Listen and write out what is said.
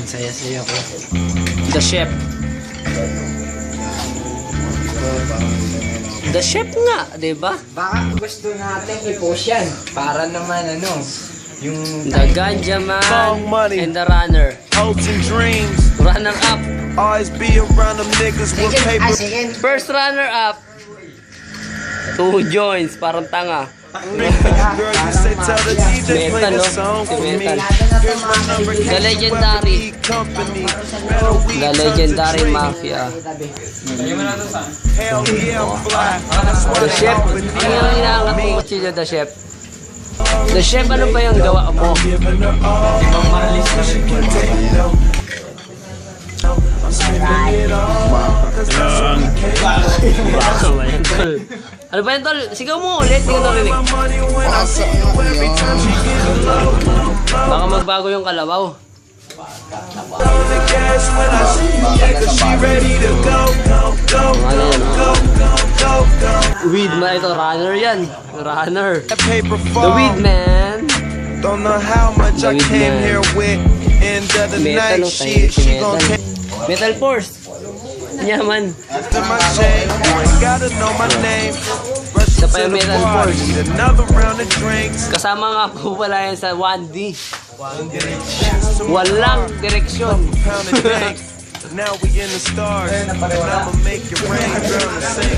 Saya-saya ko. The Chef. The Chef nga, di ba? Baka gusto natin i-post yan. Para naman ano, yung... The Ganja Man and the Runner. Hopes and dreams. Runner up. Always be around them niggas with paper. First runner up. 2 joints, parang tanga. Girl, you say tell the DJ play Metal, the no? song Si for me. Metal. Here's my number. The legendary. Company. Metal weed, The tons of legendary drink. Mafia. Hell yeah, I'm fly. That's why The they Chef. call me. Ano yung inaangat mo kutsilyo, The Chef? The Chef, ano ba yung gawa mo? Ano ba yan, tol? Sigaw mo ulit, hindi ko narinig. Baka magbago yung kalabaw. Ano yan, Weed man ito, runner yan. Runner. The Weed Man. Don't know how much I David came Man. here with. End of the Metal, night, no? shit, Si she gon' Metal. take Metal Force. Yaman. to my shame. You ain't gotta know my name. Rush Isa to pa yung the Metal bar, Force. need another round of drinks. Kasama nga po pala yan sa 1D. Walang direksyon. Pound of dank. Now we in the stars, and I'ma make it rain, girl, and sing.